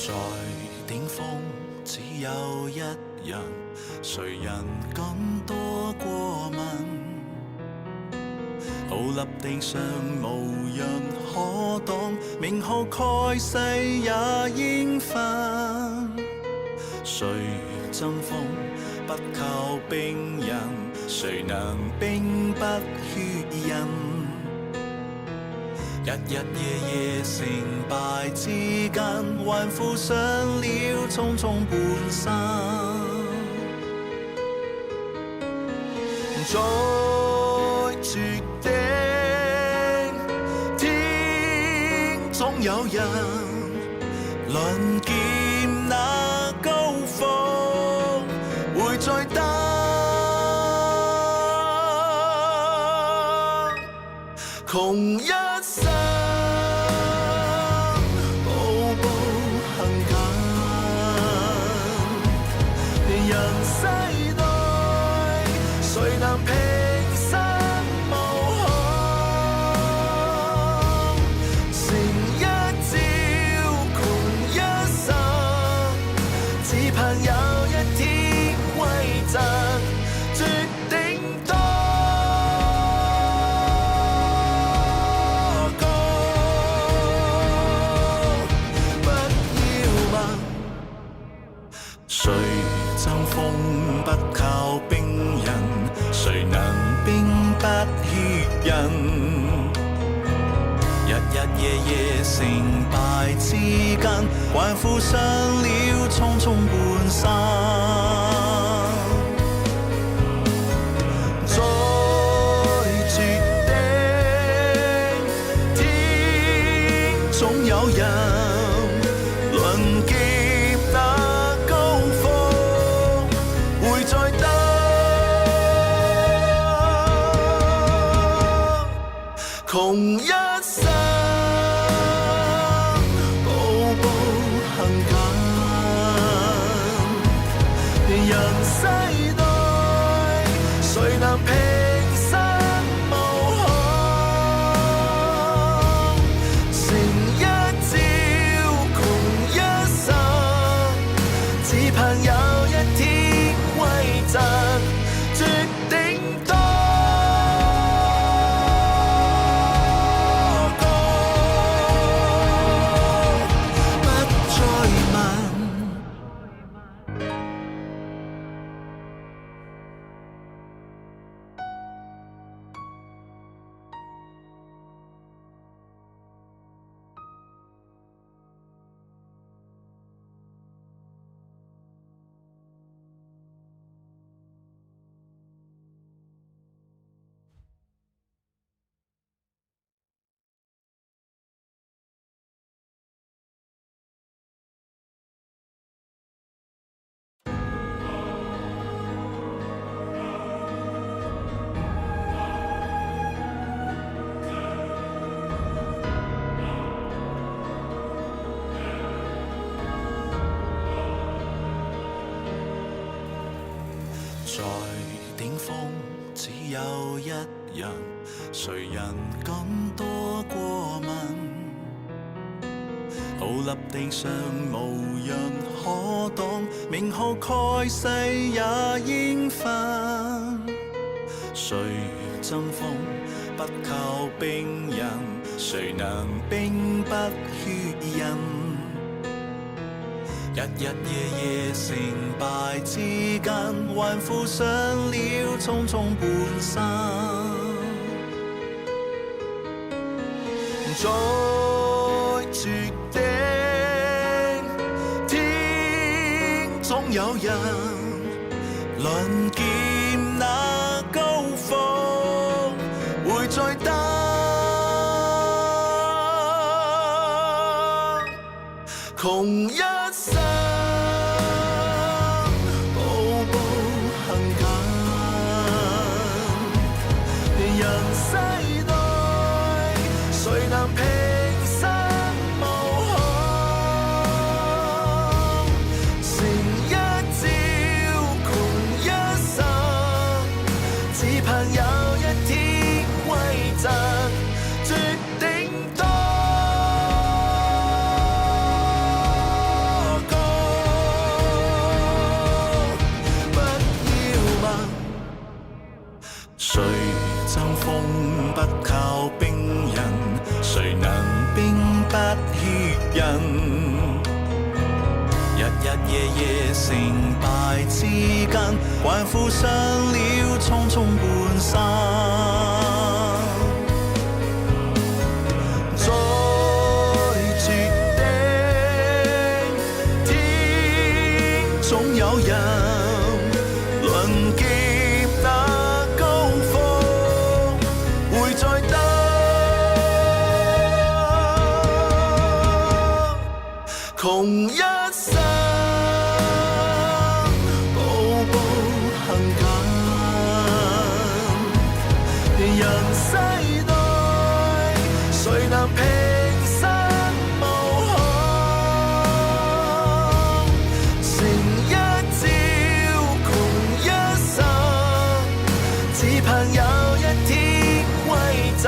在頂峰只有一人，誰人敢多過問？傲立地上無人可擋，名號蓋世也應分。誰爭鋒不靠兵刃，誰能兵不血刃？日日夜夜成敗之間，還負上了重重半生。在絕頂天，總有人論劍那高峰，會再登。窮一生，步步行緊，人世內，誰能平生無憾？成一朝，窮一生，只盼有一天歸陣，絕頂多。誰爭鋒不靠兵刃，誰能兵不血刃？日日夜夜成敗之間，還負上了重重半生。在絕頂天，總有人論劍窮一生，步步行緊，人世內，誰能平生無憾？成一朝，窮一生，只盼有一天歸陣，絕頂多。在頂峰只有一人，誰人敢多過問？傲立地上無人可擋，名號蓋世也應分。誰爭鋒不靠兵刃，誰能兵不血刃？日日夜夜成敗之間，還負上了重重半生。在絕頂天，總有人論劍那高峰，會再登。窮一生，步步行緊，人世內，誰能平生無憾？成一朝，窮一生，只盼有一天歸陣，絕頂多。人。日日夜夜成敗之間，還負上了匆匆半生。在絕頂天，總有人輪劫那高峰，會再得窮一生。人世內，誰能平生無憾？成一朝，窮一生，只盼有一天歸陣。